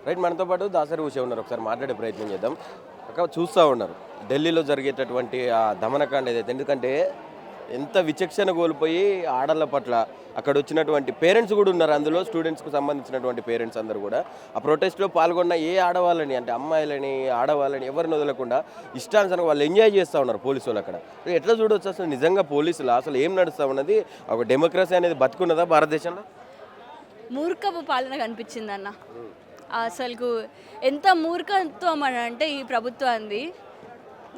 Right, మనతో పాటు దాసరి ఉష ఉన్నారు, ఒకసారి మాట్లాడే ప్రయత్నం చేద్దాం. అక్క చూస్తూ ఉన్నారు ఢిల్లీలో జరిగేటటువంటి ఆ దమనకాండ ఏదైతే, ఎందుకంటే ఎంత విచక్షణ కోల్పోయి ఆడళ్ళ పట్ల అక్కడ వచ్చినటువంటి పేరెంట్స్ కూడా ఉన్నారు, అందులో స్టూడెంట్స్కి సంబంధించినటువంటి పేరెంట్స్ అందరూ కూడా ఆ ప్రొటెస్ట్లో పాల్గొన్న ఏ ఆడవాళ్ళని అంటే అమ్మాయిలని ఆడవాళ్ళని ఎవరిని వదలకుండా ఇష్టానుసారంగా వాళ్ళు ఎంజాయ్ చేస్తూ ఉన్నారు పోలీసు వాళ్ళు అక్కడ. ఎట్లా చూడవచ్చు అసలు నిజంగా పోలీసులు అసలు ఏం నడుస్తూ ఉన్నది? ఒక డెమోక్రసీ అనేది బతుకున్నదా భారతదేశంలో? మూర్ఖపు పాలన కనిపించింది అన్న. అసలు ఎంత మూర్ఖత్వం అని అంటే ఈ ప్రభుత్వాన్ని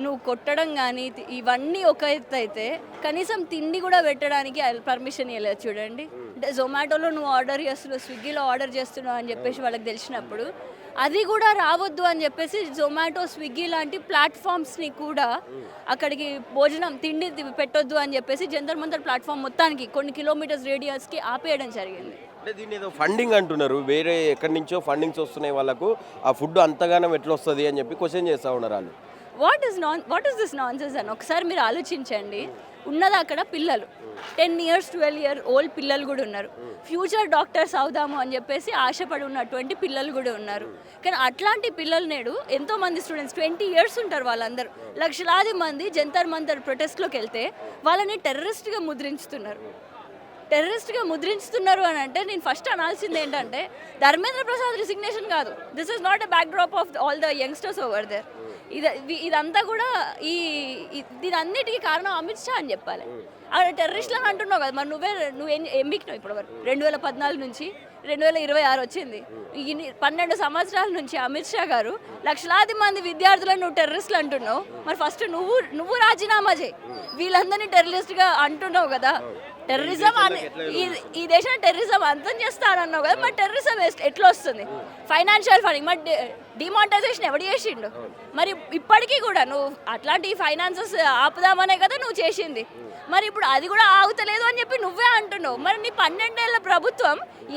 నువ్వు కొట్టడం కానీ ఇవన్నీ ఒక ఎత్తు అయితే కనీసం తిండి కూడా పెట్టడానికి పర్మిషన్ ఇవ్వలేదు. చూడండి, అంటే జొమాటోలో నువ్వు ఆర్డర్ చేస్తున్నావు, స్విగ్గీలో ఆర్డర్ చేస్తున్నావు అని చెప్పేసి వాళ్ళకి తెలిసినప్పుడు అది కూడా రావద్దు అని చెప్పేసి జొమాటో, స్విగ్గీ లాంటి ప్లాట్ఫామ్స్ని కూడా అక్కడికి భోజనం తిండి పెట్టొద్దు అని చెప్పేసి జంతర్ మంతర్ ప్లాట్ఫామ్ మొత్తానికి కొన్ని కిలోమీటర్స్ రేడియస్కి ఆపేయడం జరిగింది. అంటే దీన్ని ఏదో ఫండింగ్ అంటున్నారు, వేరే ఎక్కడి నుంచో ఫండింగ్స్ వస్తున్నాయి వాళ్ళకు, ఆ ఫుడ్ అంతగానం ఎట్లా వస్తుంది అని చెప్పి క్వశ్చన్ చేస్తూ ఉన్నారు వాళ్ళు. వాట్ ఈస్ దిస్ నాన్సెన్స్ అని ఒకసారి మీరు ఆలోచించండి. ఉన్నది అక్కడ పిల్లలు 10 years 12 year ఓల్డ్ పిల్లలు కూడా ఉన్నారు. ఫ్యూచర్ డాక్టర్స్ అవుదాము అని చెప్పేసి ఆశపడి ఉన్నటువంటి పిల్లలు కూడా ఉన్నారు. కానీ అట్లాంటి పిల్లలు నేడు ఎంతోమంది స్టూడెంట్స్ 20 years ఉంటారు, వాళ్ళందరూ లక్షలాది మంది జంతర్ మంతర్ ప్రొటెస్ట్లోకి వెళ్తే వాళ్ళని టెర్రరిస్ట్గా ముద్రించుతున్నారు అని అంటే నేను ఫస్ట్ అనాల్సింది ఏంటంటే ధర్మేంద్ర ప్రసాద్ రిసిగ్నేషన్ కాదు. This is not a backdrop of all the youngsters over there. ఇదంతా కూడా దీని అన్నిటికీ కారణం అమిత్ షా అని చెప్పాలి. అక్కడ టెర్రరిస్టులను అంటున్నావు కదా, మరి నువ్వేం బీకినావు ఇప్పుడు వరకు? 2014 నుంచి 2026 వచ్చింది. 12 సంవత్సరాల నుంచి అమిత్ షా గారు లక్షలాది మంది విద్యార్థులను నువ్వు టెర్రరిస్టులు అంటున్నావు. మరి ఫస్ట్ నువ్వు రాజీనామా చేయి. వీళ్ళందరినీ టెర్రరిస్ట్గా అంటున్నావు కదా. టెర్రరిజం ఈ దేశంలో టెర్రరిజం అంతం చేస్తానన్నావు కదా, మరి టెర్రరిజం ఎట్లా వస్తుంది? ఫైనాన్షియల్ ఫండింగ్, మరి డిమానిటైజేషన్ ఎవడు చేసిండు? మరి ఇప్పటికీ కూడా నువ్వు అట్లాంటి ఫైనాన్సెస్ ఆపుదామనే కదా నువ్వు చేసింది. మరి ఇప్పుడు అది కూడా ఆగుతలేదు అని చెప్పి నువ్వే అంటున్నావు. మరి నీ 12 ఏళ్ల ప్రభుత్వం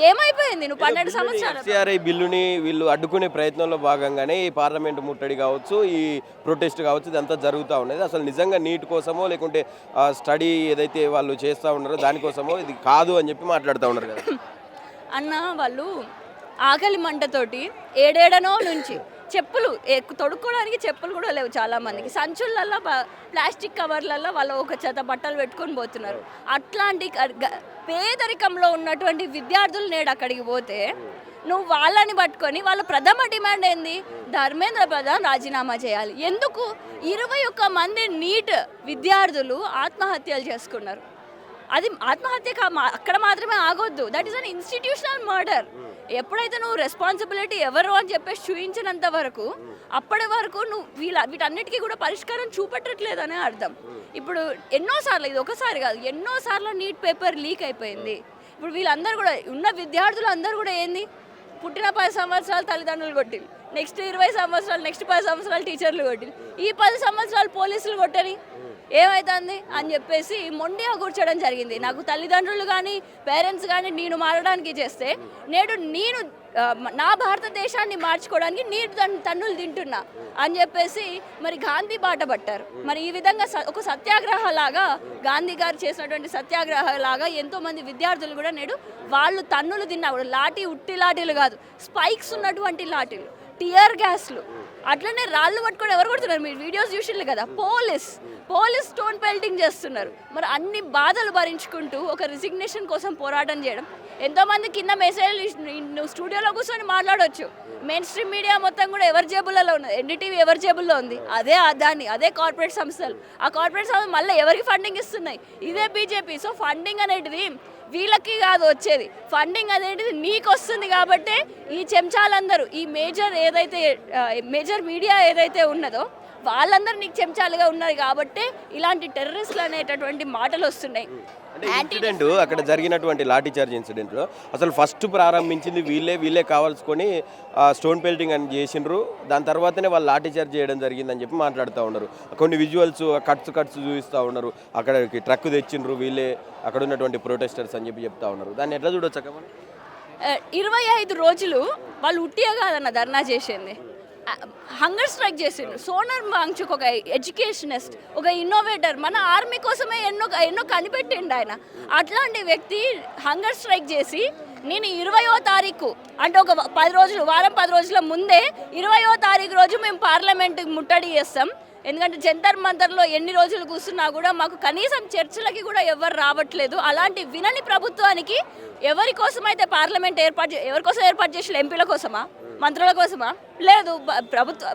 ఏమైపోయింది? నువ్వు 12 సంవత్సరాలు ఎస్సీఆర్ఐ బిల్లుని వీళ్ళు అడ్డుకునే ప్రయత్నంలో భాగంగానే ఈ పార్లమెంటు ముట్టడి కావచ్చు, ఈ ప్రొటెస్ట్ కావచ్చు, ఇదంతా జరుగుతూ ఉన్నది. అసలు నిజంగా నీట్ కోసమో లేకుంటే స్టడీ ఏదైతే వాళ్ళు చేస్తూ ఉన్నారో దానికోసమో ఇది కాదు అని చెప్పి మాట్లాడుతూ ఉన్నారు కదా అన్న. వాళ్ళు ఆకలి మంటతోటి ఏడేడనో నుంచి చెప్పులు తొడుక్కోవడానికి చెప్పులు కూడా లేవు చాలా మందికి. సంచులల్లో ప్లాస్టిక్ కవర్లలో వాళ్ళు ఒక చేత బట్టలు పెట్టుకొని పోతున్నారు. అట్లాంటి పేదరికంలో ఉన్నటువంటి విద్యార్థులు నేడు అక్కడికి పోతే నువ్వు వాళ్ళని పట్టుకొని వాళ్ళ ప్రథమ డిమాండ్ ఏంది? ధర్మేంద్ర ప్రధాన్ రాజీనామా చేయాలి. ఎందుకు? 21 మంది నీట్ విద్యార్థులు ఆత్మహత్యలు చేసుకున్నారు. అది ఆత్మహత్య అక్కడ మాత్రమే ఆగొద్దు. That is an institutional murder. ఎప్పుడైతే నువ్వు రెస్పాన్సిబిలిటీ ఎవరు అని చెప్పేసి చూపించినంత వరకు అప్పటి వరకు నువ్వు వీటన్నిటికీ కూడా పరిష్కారం చూపెట్టట్లేదనే అర్థం. ఇప్పుడు ఎన్నోసార్లు, ఇది ఒకసారి కాదు, ఎన్నోసార్లు నీట్ పేపర్ లీక్ అయిపోయింది. ఇప్పుడు వీళ్ళందరూ కూడా ఉన్న విద్యార్థులు అందరూ కూడా ఏంది, పుట్టిన 10 సంవత్సరాలు తల్లిదండ్రులు కొట్టింది, నెక్స్ట్ 20 సంవత్సరాలు, నెక్స్ట్ 10 సంవత్సరాలు టీచర్లు కొట్టింది, ఈ 10 సంవత్సరాలు పోలీసులు కొట్టని ఏమవుతుంది అని చెప్పేసి మొండిగా కూర్చోడం జరిగింది. నాకు తల్లిదండ్రులు కానీ పేరెంట్స్ కానీ నేను మారడానికి చేస్తే నేడు నా భారతదేశాన్ని మార్చుకోవడానికి నీరు తన్నులు తింటున్నా అని చెప్పేసి మరి గాంధీ బాట పట్టారు. మరి ఈ విధంగా ఒక సత్యాగ్రహ లాగా గాంధీ గారు చేసినటువంటి సత్యాగ్రహ లాగా ఎంతోమంది విద్యార్థులు కూడా నేడు వాళ్ళు తన్నులు తిన్నా కూడా ఉట్టి లాఠీలు కాదు, స్పైక్స్ ఉన్నటువంటి లాఠీలు, టియర్ గ్యాస్లు, అట్లనే రాళ్ళు పట్టుకొని ఎవరు కొడుతున్నారు? మీరు వీడియోస్ చూసిర్రు కదా, పోలీస్ స్టోన్ పెల్టింగ్ చేస్తున్నారు. మరి అన్ని బాధలు భరించుకుంటూ ఒక రిజిగ్నేషన్ కోసం పోరాటం చేయడం. ఎంతోమంది కింద మెసేజ్లు నువ్వు స్టూడియోలో కూర్చొని మాట్లాడవచ్చు. మెయిన్ స్ట్రీమ్ మీడియా మొత్తం కూడా ఎవరి జేబులలో ఉన్నది, ఎన్డీటీవీ ఎవరి జేబుల్లో ఉంది, అదే కార్పొరేట్ సంస్థలు. ఆ కార్పొరేట్ సంస్థలు మళ్ళీ ఎవరికి ఫండింగ్ ఇస్తున్నాయి? ఇదే బీజేపీ. సో ఫండింగ్ అనేటిది వీళ్ళకి కాదు వచ్చేది, ఫండింగ్ అనేది నీకు వస్తుంది. కాబట్టి ఈ చెంచాలందరూ ఈ మేజర్ మీడియా ఏదైతే ఉన్నదో వాళ్ళందరూ నీకు చెంచాలుగా ఉన్నారు. కాబట్టి ఇలాంటి టెర్రరిస్టులు అనేటటువంటి మాటలు వస్తున్నాయి. అంటే ఇన్సిడెంట్ అక్కడ జరిగినటువంటి లాఠీ చార్జ్ ఇన్సిడెంట్లో అసలు ఫస్ట్ ప్రారంభించింది వీళ్ళే కావాల్సుకొని స్టోన్ పెల్టింగ్ అని చేసిండ్రు. దాని తర్వాతనే వాళ్ళు లాఠీ చార్జ్ చేయడం జరిగిందని చెప్పి మాట్లాడుతూ ఉన్నారు. కొన్ని విజువల్స్ కట్స్ చూపిస్తూ ఉన్నారు. అక్కడికి ట్రక్ తెచ్చిండ్రు వీళ్ళే, అక్కడ ఉన్నటువంటి ప్రొటెస్టర్స్ అని చెప్పి చెప్తా ఉన్నారు. దాన్ని ఎట్లా చూడొచ్చు అక్క? 25 రోజులు వాళ్ళు ఉట్టిగా కాదన్న ధర్నా చేసింది, హంగర్ స్ట్రైక్ చేసిండు. సోనర్ వాంగ్చుక్ ఒక ఎడ్యుకేషనిస్ట్, ఒక ఇన్నోవేటర్, మన ఆర్మీ కోసమే ఎన్నో కనిపెట్టిండు ఆయన. అట్లాంటి వ్యక్తి హంగర్ స్ట్రైక్ చేసి నేను 20వ తారీఖు అంటే ఒక 10 రోజులు వారం 10 రోజుల ముందే 20వ తారీఖు రోజు మేము పార్లమెంట్ ముట్టడి చేస్తాం. ఎందుకంటే జంతర్ మంతర్లో ఎన్ని రోజులు కూర్చున్నా కూడా మాకు కనీసం చర్చలకి కూడా ఎవరు రావట్లేదు. అలాంటి వినని ప్రభుత్వానికి ఎవరి కోసం అయితే పార్లమెంట్ ఎవరి కోసం ఏర్పాటు చేసి ఎంపీల కోసమా, మంత్రుల కోసమా? లేదు,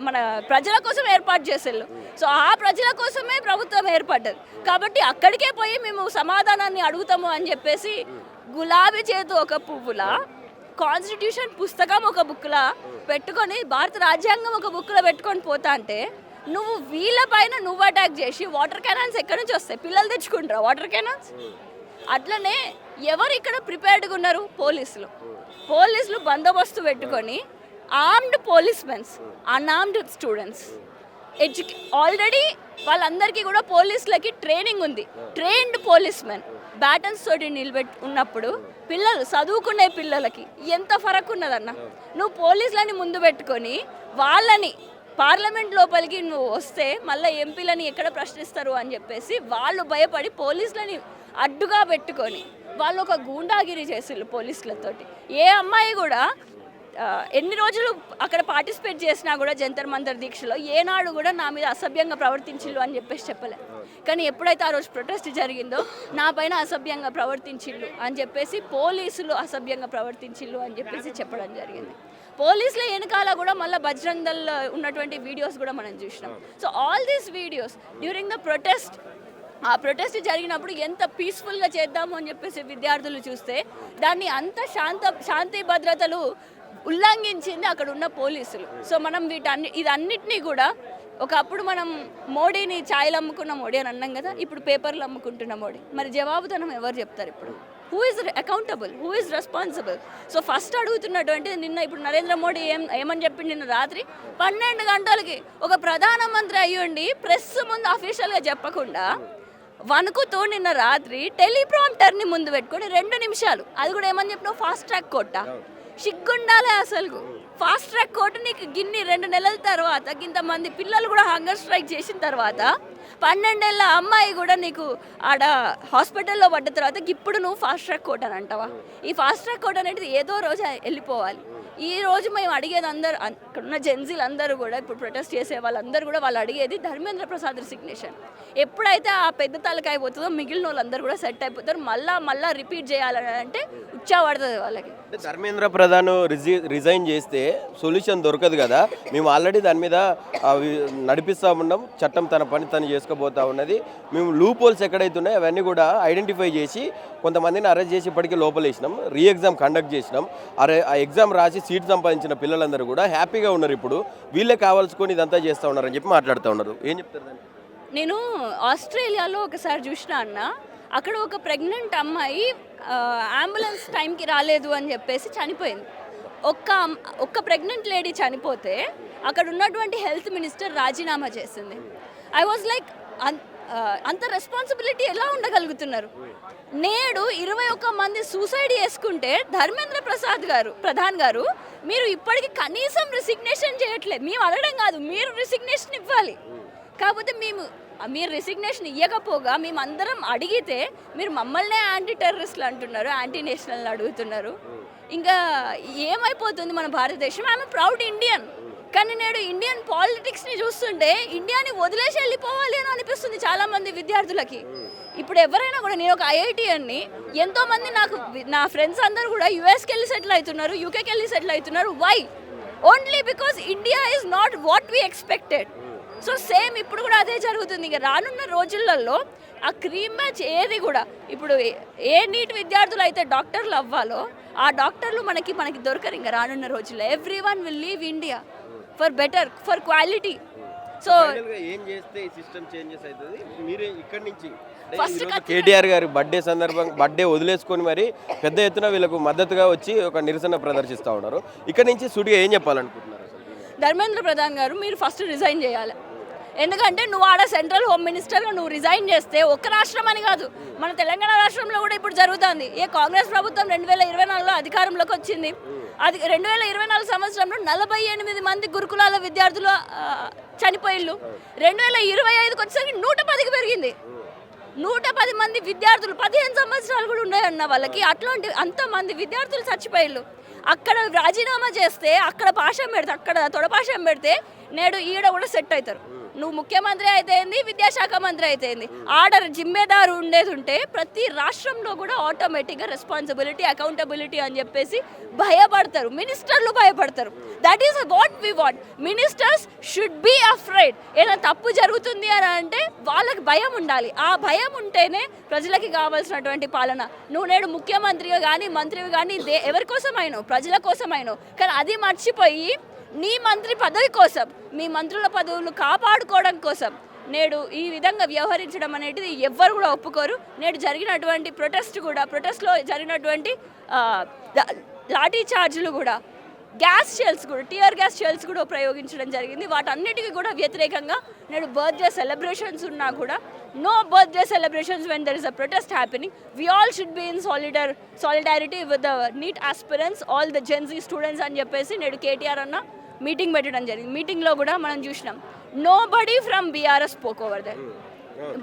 మన ప్రజల కోసం ఏర్పాటు చేసేళ్ళు. సో ఆ ప్రజల కోసమే ప్రభుత్వం ఏర్పడ్డది. కాబట్టి అక్కడికే పోయి మేము సమాధానాన్ని అడుగుతాము అని చెప్పేసి గులాబీ చేతు ఒక పువ్వులా, కాన్స్టిట్యూషన్ పుస్తకం ఒక బుక్లా పెట్టుకొని, భారత రాజ్యాంగం ఒక బుక్లో పెట్టుకొని పోతా అంటే నువ్వు వీళ్ళపైన నువ్వు అటాక్ చేసి వాటర్ కెనాల్స్ ఎక్కడి నుంచి వస్తాయి? పిల్లలు తెచ్చుకుంటారా వాటర్ కెనాల్స్? అట్లనే ఎవరు ఇక్కడ ప్రిపేర్డ్గా ఉన్నారు? పోలీసులు బందోబస్తు పెట్టుకొని ఆర్మ్డ్ పోలీస్మెన్స్, అన్ఆర్మ్డ్ స్టూడెంట్స్, ఆల్రెడీ వాళ్ళందరికీ కూడా పోలీసులకి ట్రైనింగ్ ఉంది. ట్రైన్డ్ పోలీస్మెన్ బ్యాటన్స్ తోటి ఉన్నప్పుడు పిల్లలు చదువుకునే పిల్లలకి ఎంత ఫరక్ ఉన్నదన్న. నువ్వు పోలీసులని ముందు పెట్టుకొని వాళ్ళని పార్లమెంట్ లోపలికి నువ్వు వస్తే మళ్ళీ ఎంపీలని ఎక్కడ ప్రశ్నిస్తారు అని చెప్పేసి వాళ్ళు భయపడి పోలీసులని అడ్డుగా పెట్టుకొని వాళ్ళు ఒక గూండాగిరి చేసిళ్ళు పోలీసులతోటి. ఏ అమ్మాయి కూడా ఎన్ని రోజులు అక్కడ పార్టిసిపేట్ చేసినా కూడా జంతర్ మంతర్ దీక్షలో ఏనాడు కూడా నా మీద అసభ్యంగా ప్రవర్తించిళ్ళు అని చెప్పేసి చెప్పలే. కానీ ఎప్పుడైతే ఆ రోజు ప్రొటెస్ట్ జరిగిందో నా పైన అసభ్యంగా ప్రవర్తించిళ్ళు అని చెప్పేసి పోలీసులు అసభ్యంగా ప్రవర్తించిళ్ళు అని చెప్పేసి చెప్పడం జరిగింది. పోలీసుల వెనకాల కూడా మళ్ళీ బజరంగ్ దళ్ ఉన్నటువంటి వీడియోస్ కూడా మనం చూసినాం. So all these videos during the protest, ఆ ప్రొటెస్ట్ జరిగినప్పుడు ఎంత పీస్ఫుల్గా చేద్దాము అని చెప్పేసి విద్యార్థులు చూస్తే దాన్ని అంత శాంతి భద్రతలు ఉల్లంఘించింది అక్కడ ఉన్న పోలీసులు. సో మనం ఇదన్నిటినీ కూడా ఒకప్పుడు మనం మోడీని ఛాయలు అమ్ముకున్న మోడీ అని అన్నాం కదా, ఇప్పుడు పేపర్లు అమ్ముకుంటున్న మోడీ. మరి జవాబుదనం ఎవరు చెప్తారు ఇప్పుడు? Who is accountable, who is responsible? So first అడుగుతున్నటువంటిది నిన్న ఇప్పుడు నరేంద్ర మోడీ ఏమని చెప్పింది నిన్న రాత్రి 12 గంటలకి ఒక ప్రధానమంత్రి అయ్యుండి ప్రెస్ ముందు అఫీషియల్గా చెప్పకుండా వణుకుతూ నిన్న రాత్రి టెలిప్రాంప్టర్ని ముందు పెట్టుకొని 2 నిమిషాలు, అది కూడా ఏమని చెప్పినావు? Fast track కోర్టా? సిగ్గుండాలే అసలు. ఫాస్ట్ ట్రాక్ కోర్టు నీకు 2 నెలల తర్వాత ఇంతమంది పిల్లలు కూడా హంగర్ స్ట్రైక్ చేసిన తర్వాత 12 ఏళ్ళ అమ్మాయి కూడా నీకు ఆడ హాస్పిటల్లో పడ్డ తర్వాత ఇప్పుడు నువ్వు ఫాస్ట్ ట్రాక్ కోర్టు అని అంటావా? ఈ ఫాస్ట్ ట్రాక్ కోర్టు అనేది ఏదో రోజు వెళ్ళిపోవాలి. ఈ రోజు మేము అడిగేది అందరూ, అక్కడ ఉన్న జెన్జీలు అందరూ కూడా ఇప్పుడు ప్రొటెస్ట్ చేసే వాళ్ళందరూ కూడా వాళ్ళు అడిగేది ధర్మేంద్ర ప్రసాద్ రిసిగ్నేషన్. ఎప్పుడైతే ఆ పెద్ద తలకాయ అయిపోతుందో మిగిలిన వాళ్ళందరూ కూడా సెట్ అయిపోతారు. మళ్ళా రిపీట్ చేయాలని అంటే ఉచ్చా పడుతుంది వాళ్ళకి. ధర్మేంద్ర ప్రధాన్ రిజైన్ చేస్తే సొల్యూషన్ దొరకదు కదా. మేము ఆల్రెడీ దాని మీద నడిపిస్తూ ఉన్నాం. చట్టం తన పని తను చేసుకోబోతా ఉన్నది. మేము లూప్ హోల్స్ ఎక్కడైతే ఉన్నాయో అవన్నీ కూడా ఐడెంటిఫై చేసి కొంతమందిని అరెస్ట్ చేసి ఇప్పటికీ లోపలేసినాం. రీ ఎగ్జామ్ కండక్ట్ చేసినాం. ఆ ఎగ్జామ్ రాసి సీట్ సంపాదించిన పిల్లలందరూ కూడా హ్యాపీగా ఉన్నారు. ఇప్పుడు వీళ్ళే కావాల్సుకొని ఇదంతా చేస్తూ ఉన్నారని చెప్పి మాట్లాడుతూ ఉన్నారు. ఏం చెప్తారు దాన్ని? నేను ఆస్ట్రేలియాలో ఒకసారి చూసిన అన్న, అక్కడ ఒక ప్రెగ్నెంట్ అమ్మాయి అంబులెన్స్ టైంకి రాలేదు అని చెప్పేసి చనిపోయింది. ఒక్క ప్రెగ్నెంట్ లేడీ చనిపోతే అక్కడ ఉన్నటువంటి హెల్త్ మినిస్టర్ రాజీనామా చేసింది. ఐ వాజ్ లైక్, అంత రెస్పాన్సిబిలిటీ ఎలా ఉండగలుగుతున్నారు? నేడు 21 మంది సూసైడ్ చేసుకుంటే ధర్మేంద్ర ప్రధాన్ గారు మీరు ఇప్పటికీ కనీసం రిసిగ్నేషన్ చేయట్లేదు. మేము అడగడం కాదు, మీరు రిసిగ్నేషన్ ఇవ్వాలి. కాకపోతే మీరు రిసిగ్నేషన్ ఇవ్వకపోగా మేమందరం అడిగితే మీరు మమ్మల్నే యాంటీ టెర్రరిస్టులు అంటున్నారు, యాంటీ నేషనల్ అడుగుతున్నారు. ఇంకా ఏమైపోతుంది మన భారతదేశం? I'm proud Indian. కానీ నేడు ఇండియన్ పాలిటిక్స్ని చూస్తుంటే ఇండియాని వదిలేసి వెళ్ళిపోవాలి అని అనిపిస్తుంది చాలామంది విద్యార్థులకి. ఇప్పుడు ఎవరైనా కూడా, నేను ఒక ఐఐటిఎన్ని, ఎంతోమంది నా ఫ్రెండ్స్ అందరూ కూడా యుఎస్కి వెళ్ళి సెటిల్ అవుతున్నారు, యూకేకి వెళ్ళి సెటిల్ అవుతున్నారు. Why? Only because India is not what we expected. So same ఇప్పుడు కూడా అదే జరుగుతుంది. ఇంకా రానున్న రోజులలో ఆ క్రీమ్ మ్యాచ్ ఏది కూడా, ఇప్పుడు ఏ నీట్ విద్యార్థులు అయితే డాక్టర్లు అవ్వాలో ఆ డాక్టర్లు మనకి దొరకరు ఇంకా రానున్న రోజుల్లో. Everyone will leave India for better, for quality. So ఏం చేస్తే ఈ సిస్టమ్ చేంజెస్ అవుతుంది? మీరే ఇక్కడి నుంచి ఫస్ట్ కేటీఆర్ గారి బర్త్డే వదిలేసుకొని మరి పెద్ద ఎత్తున వీళ్ళకు మద్దతుగా వచ్చి ఒక నిరసన ప్రదర్శిస్తూ ఉన్నారు. ఇక్కడి నుంచి సూటిగా ఏం చెప్పాలనుకుంటున్నారు? ధర్మేంద్ర ప్రధాన్ గారు, మీరు ఫస్ట్ రిజైన్ చేయాలి. ఎందుకంటే నువ్వు ఆడ సెంట్రల్ హోమ్ మినిస్టర్గా నువ్వు రిజైన్ చేస్తే ఒక్క రాష్ట్రం అని కాదు, మన తెలంగాణ రాష్ట్రంలో కూడా ఇప్పుడు జరుగుతుంది. కాంగ్రెస్ ప్రభుత్వం 2024లో అధికారంలోకి వచ్చింది. అది 2024 సంవత్సరంలో 48 మంది గురుకులాల విద్యార్థులు చనిపోయిళ్ళు. 2025కి వచ్చేసరికి 110కి పెరిగింది. 110 మంది విద్యార్థులు 15 సంవత్సరాలు కూడా ఉన్నాయన్న వాళ్ళకి అట్లాంటి అంతమంది విద్యార్థులు చచ్చిపోయారు. అక్కడ రాజీనామా చేస్తే అక్కడ పాశం పెడితే అక్కడ తొడపాశం పెడితే నేడు ఈడ కూడా సెట్ అవుతారు. నువ్వు ముఖ్యమంత్రి అయితే ఏంది, విద్యాశాఖ మంత్రి అయితే ఏంది, ఆర్డర్ జిమ్మేదారు ఉండేది ఉంటే ప్రతి రాష్ట్రంలో కూడా ఆటోమేటిక్గా రెస్పాన్సిబిలిటీ అకౌంటబిలిటీ అని చెప్పేసి భయపడతారు, మినిస్టర్లు భయపడతారు. That is what we want. Ministers should be afraid. ఏదైనా తప్పు జరుగుతుంది అని అంటే వాళ్ళకి భయం ఉండాలి. ఆ భయం ఉంటేనే ప్రజలకి కావాల్సినటువంటి పాలన. నువ్వు నేడు ముఖ్యమంత్రిగా కానీ మంత్రిగా కానీ ఎవరి కోసం అయినావు, ప్రజల కోసం అయినావు. కానీ అది మర్చిపోయి నీ మంత్రి పదవి కోసం, మీ మంత్రుల పదవులు కాపాడుకోవడం కోసం నేడు ఈ విధంగా వ్యవహరించడం అనేది ఎవ్వరు కూడా ఒప్పుకోరు. నేడు జరిగినటువంటి ప్రొటెస్ట్లో జరిగినటువంటి లాఠీ చార్జీలు కూడా, గ్యాస్ షెల్స్ కూడా, టియర్ గ్యాస్ షెల్స్ కూడా ప్రయోగించడం జరిగింది. వాటన్నిటికీ కూడా వ్యతిరేకంగా నేడు బర్త్డే సెలబ్రేషన్స్ ఉన్నా కూడా no birthday celebrations when there is a protest happening. We all should be in solidarity with the NEET aspirants, all the Gen Z students అని చెప్పేసి నేడు కేటీఆర్ అన్న మీటింగ్ పెట్టడం జరిగింది. మీటింగ్లో కూడా మనం చూసినాం nobody from BRS spoke over there.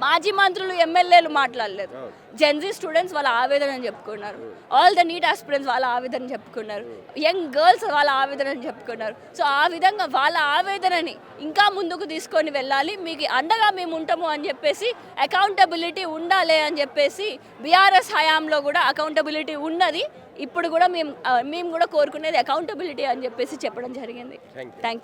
మాజీ మంత్రులు ఎమ్మెల్యేలు మాట్లాడలేదు. జెన్జీ స్టూడెంట్స్ వాళ్ళ ఆవేదన చెప్పుకున్నారు. ఆల్ ద నీట్ ఆస్పిరెంట్స్ వాళ్ళ ఆవేదన చెప్పుకున్నారు. యంగ్ గర్ల్స్ వాళ్ళ ఆవేదన చెప్పుకున్నారు. సో ఆ విధంగా వాళ్ళ ఆవేదనని ఇంకా ముందుకు తీసుకొని వెళ్ళాలి. మీకు అండగా మేము ఉంటాము అని చెప్పేసి అకౌంటబిలిటీ ఉండాలి అని చెప్పేసి బీఆర్ఎస్ హయాంలో కూడా అకౌంటబిలిటీ ఉన్నది. ఇప్పుడు కూడా మేము కూడా కోరుకునేది అకౌంటబిలిటీ అని చెప్పేసి చెప్పడం జరిగింది. Thank you.